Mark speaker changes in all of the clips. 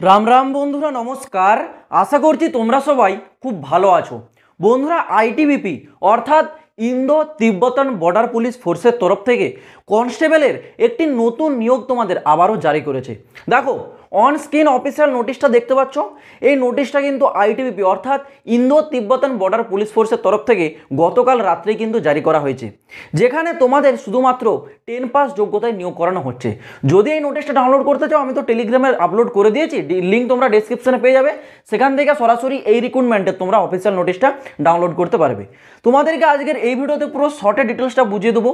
Speaker 1: রাম রাম বন্ধুরা, নমস্কার। আশা করছি তোমরা সবাই খুব ভালো আছো। বন্ধুরা, আইটিবিপি অর্থাৎ ইন্দো তিব্বতান বর্ডার পুলিশ ফোর্সের তরফ থেকে কনস্টেবলের একটি নতুন নিয়োগ তোমাদের আবারও জারি করেছে। দেখো, অন স্ক্রিন অফিসিয়াল নোটিশটা দেখতে পাচ্ছ। এই নোটিশটা কিন্তু আইটিবিপি অর্থাৎ ইন্দো তিব্বতান বর্ডার পুলিশ ফোর্সের তরফ থেকে গতকাল রাত্রেই কিন্তু জারি করা হয়েছে, যেখানে তোমাদের শুধুমাত্র 10 পাস যোগ্যতায় নিয়োগ করানো হচ্ছে। যদি এই নোটিশটা ডাউনলোড করতে চাও, আমি তো টেলিগ্রামে আপলোড করে দিয়েছি, লিঙ্ক তোমরা ডেসক্রিপশনে পেয়ে যাবে। সেখান থেকে সরাসরি এই রিক্রুটমেন্টের তোমরা অফিসিয়াল নোটিশটা ডাউনলোড করতে পারবে। তোমাদেরকে আজকের এই ভিডিওতে পুরো শর্টে ডিটেলসটা বুঝিয়ে দেবো।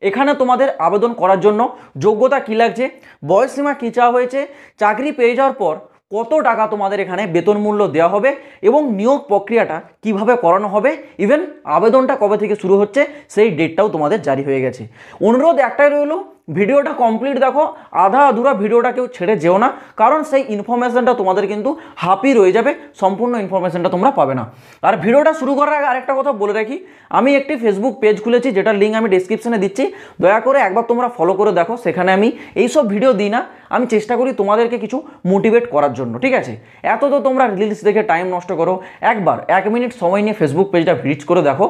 Speaker 1: এখানে তোমাদের আবেদন করার জন্য যোগ্যতা কী লাগছে, বয়সসীমা কী চাওয়া হয়েছে, চাকরি পেয়ে যাওয়ার পর কত টাকা তোমাদের এখানে বেতন মূল্য দেওয়া হবে এবং নিয়োগ প্রক্রিয়াটা কিভাবে করানো হবে, ইভেন আবেদনটা কবে থেকে শুরু হচ্ছে সেই ডেটটাও তোমাদের জারি হয়ে গেছে। অনুরোধ একটাই রইল, ভিডিওটা কমপ্লিট দেখো, আধা আধুরা ভিডিওটা কেউ ছেড়ে যেও না, কারণ সেই ইনফরমেশনটা তোমাদের কিন্তু হাফই রয়ে যাবে, সম্পূর্ণ ইনফরমেশনটা তোমরা পাবে না। আর ভিডিওটা শুরু করার আগে আরেকটা কথা বলে রাখি, আমি একটি ফেসবুক পেজ খুলেছি, যেটার লিঙ্ক আমি ডেসক্রিপশনে দিচ্ছি। দয়া করে একবার তোমরা ফলো করে দেখো। সেখানে আমি এইসব ভিডিও দিই না, আমি চেষ্টা করি তোমাদেরকে কিছু মোটিভেট করার জন্য, ঠিক আছে? এত তো তোমরা রিলস দেখে টাইম নষ্ট করো, একবার 1 মিনিট সময় নিয়ে ফেসবুক পেজটা ভিজিট করে দেখো।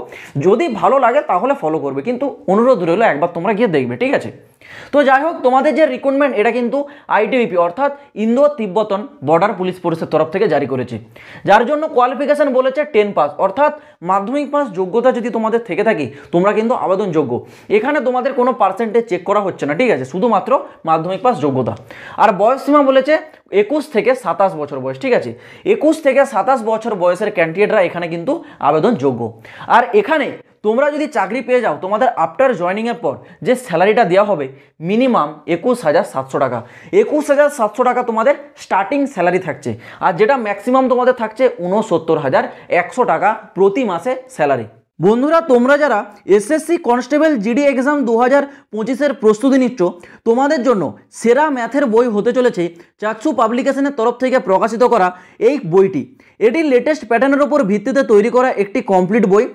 Speaker 1: যদি ভালো লাগে তাহলে ফলো করবে, কিন্তু অনুরোধ রইল একবার তোমরা গিয়ে দেখবে, ঠিক আছে? তো যাই হোক, তোমাদের যে রিক্রুটমেন্ট এটা কিন্তু আইটিবিপি অর্থাৎ ইন্দো তিব্বতন বর্ডার পুলিশ ফোর্সের তরফ থেকে জারি করেছে, যার জন্য কোয়ালিফিকেশন বলেছে 10 পাস অর্থাৎ মাধ্যমিক পাস যোগ্যতা যদি তোমাদের থেকে থাকে তোমরা কিন্তু আবেদনযোগ্য। এখানে তোমাদের কোনো পার্সেন্টেজ চেক করা হচ্ছে না, ঠিক আছে? শুধুমাত্র মাধ্যমিক পাস যোগ্যতা। আর বয়স সীমা বলেছে 21 থেকে 27 বছর বয়স, ঠিক আছে? 21 থেকে 27 বছর বয়সের ক্যান্ডিডেটরা এখানে কিন্তু আবেদনযোগ্য। আর এখানে তোমরা যদি চাকরি পেয়ে যাও, তোমাদের আফটার জয়নিংয়ের পর যে স্যালারিটা দেওয়া হবে মিনিমাম 21,700 টাকা। 21,700 টাকা তোমাদের স্টার্টিং স্যালারি থাকছে, আর যেটা ম্যাক্সিমাম তোমাদের থাকছে 69,100 টাকা প্রতি মাসে স্যালারি। বন্ধুরা, তোমরা যারা এসএসসি কনস্টেবল জিডি এক্সাম 2025-এর প্রস্তুতি নিচ্ছ, তোমাদের জন্য সেরা ম্যাথের বই হতে চলেছে চাক্ষু পাবলিকেশনের তরফ থেকে প্রকাশিত করা এই বইটি। এটি লেটেস্ট প্যাটার্নের ওপর ভিত্তিতে তৈরি করা একটি কমপ্লিট বই।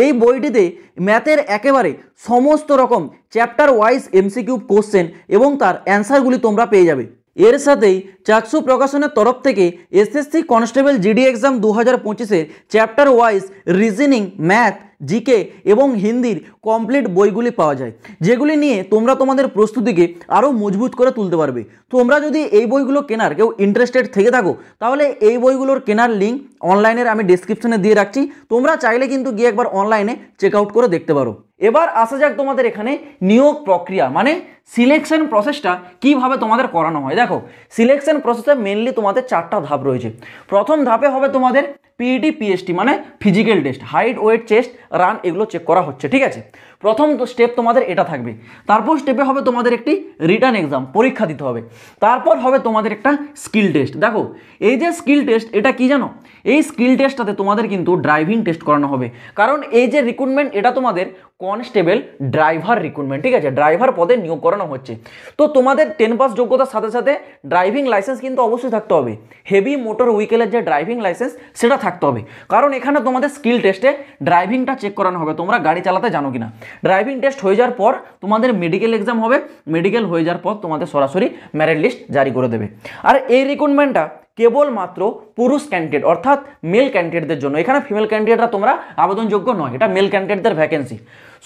Speaker 1: এই বইটিতে ম্যাথের একেবারে সমস্ত রকম চ্যাপ্টার ওয়াইজ এমসিকিউ কোশ্চেন এবং তার অ্যান্সারগুলি তোমরা পেয়ে যাবে। এর সাথেই চাক্ষু প্রকাশনের তরফ থেকে এসএসসি কনস্টেবল জিডি এক্সাম 2025-এর chapter wise reasoning, math, GK এবং হিন্দির কমপ্লিট বইগুলি পাওয়া যায়, যেগুলি নিয়ে তোমরা তোমাদের প্রস্তুতিকে আরও মজবুত করে তুলতে পারবে। তোমরা যদি এই বইগুলো কেনার কেউ ইন্টারেস্টেড থেকে থাকো, তাহলে এই বইগুলোর কেনার লিঙ্ক অনলাইনের আমি ডেসক্রিপশনে দিয়ে রাখছি, তোমরা চাইলে কিন্তু গিয়ে একবার অনলাইনে চেক আউট করে দেখতে পারো। এবার আসা যাক তোমাদের এখানে নিয়োগ প্রক্রিয়া, মানে সিলেকশন প্রসেসটা কিভাবে তোমাদের করানো হয়। দেখো, সিলেকশন প্রসেসে মেনলি তোমাদের 4টা ধাপ রয়েছে। প্রথম ধাপে হবে তোমাদের পিইটি পিএসটি, মানে physical test, height, weight, chest, run, এগুলো চেক করা হচ্ছে, ঠিক আছে? প্রথম স্টেপ তোমাদের এটা থাকবে। তারপর স্টেপে হবে তোমাদের একটি রিটার্ন এক্সাম, পরীক্ষা দিতে হবে। তারপর হবে তোমাদের একটা স্কিল টেস্ট। দেখো, এই যে স্কিল টেস্ট, এটা কি জানো? এই স্কিল টেস্টটাতে তোমাদের কিন্তু ড্রাইভিং টেস্ট করানো হবে, কারণ এই যে রিক্রুটমেন্ট এটা তোমাদের কনস্টেবল ড্রাইভার রিক্রুটমেন্ট, ঠিক আছে? ড্রাইভার পদে নিয়োগ করানো হচ্ছে। তো তোমাদের 10 পাস যোগ্যতার সাথে সাথে ড্রাইভিং লাইসেন্স কিন্তু অবশ্যই থাকতে হবে। হেভি মোটর উইকেলের যে ড্রাইভিং লাইসেন্স সেটা থাকতে হবে, কারণ এখানে তোমাদের স্কিল টেস্টে ড্রাইভিংটা চেক করানো হবে তোমরা গাড়ি চালাতে জানো কিনা। ড্রাইভিং টেস্ট হয়ে যাওয়ার পর তোমাদের মেডিকেল এক্সাম হবে, মেডিকেল হয়ে যাওয়ার পর তোমাদের সরাসরি মেরিট লিস্ট জারি করে দেবে। আর এই রিক্রুটমেন্টটা কেবলমাত্র পুরুষ ক্যান্ডিডেট অর্থাৎ মেল ক্যান্ডিডেটদের জন্য। এখানে ফিমেল ক্যান্ডিডেটরা তোমরা আবেদনযোগ্য নয়, এটা মেল ক্যান্ডিডেটদের ভ্যাকেন্সি।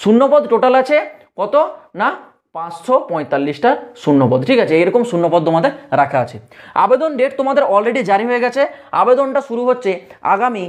Speaker 1: শূন্যপদ টোটাল আছে কত না 545টা শূন্যপদ, ঠিক আছে? এরকম শূন্যপদ তোমাদের রাখা আছে। আবেদন ডেট তোমাদের অলরেডি জারি হয়ে গেছে। আবেদনটা শুরু হচ্ছে আগামী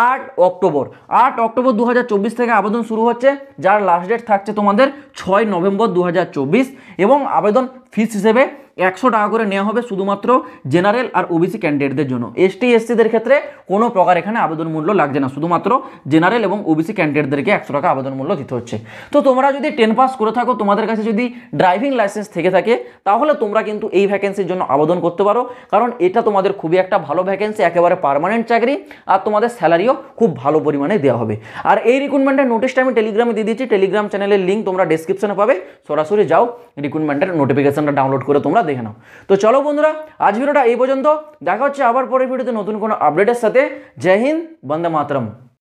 Speaker 1: 8 অক্টোবর। 8 অক্টোবর 2024 থেকে আবেদন শুরু হচ্ছে, যার লাস্ট ডেট থাকছে তোমাদের 6 নভেম্বর 2024। এবং আবেদন ফিস হিসেবে 100 টাকা করে নেওয়া হবে শুধুমাত্র জেনারেল আর ওবিসি ক্যান্ডিডেটদের জন্য। এসটি এসসিদের ক্ষেত্রে কোনো প্রকার এখানে আবেদন মূল্য লাগছে না, শুধুমাত্র জেনারেল এবং ওবিসি ক্যান্ডিডেটদেরকে 100 টাকা আবেদন মূল্য দিতে হচ্ছে। তো তোমরা যদি 10 পাস করে থাকো, তোমাদের কাছে যদি ড্রাইভিং লাইসেন্স থেকে থাকে, তাহলে তোমরা কিন্তু এই ভ্যাকেন্সির জন্য আবেদন করতে পারো, কারণ এটা তোমাদের খুবই একটা ভালো ভ্যাকেন্সি, একেবারে পার্মানেন্ট চাকরি, আর তোমাদের স্যালারিও খুব ভালো পরিমাণে দেওয়া হবে। আর এই রিক্রুটমেন্টের নোটিশটা আমি টেলিগ্রামে দিয়ে দিচ্ছি, টেলিগ্রাম চ্যানেলের লিঙ্ক তোমরা ডেসক্রিপশনে পাবে, সরাসরি যাও রিক্রুটমেন্টের নোটিফিকেশনটা ডাউনলোড করে তোমরা দেখে নাও। তো চলো বন্ধুরা, আজ ভিডিওটা এই পর্যন্ত। দেখা হচ্ছে আবার পরের ভিডিওতে নতুন কোনো আপডেটের সাথে। জয় হিন্দ, বন্দে মাতরম।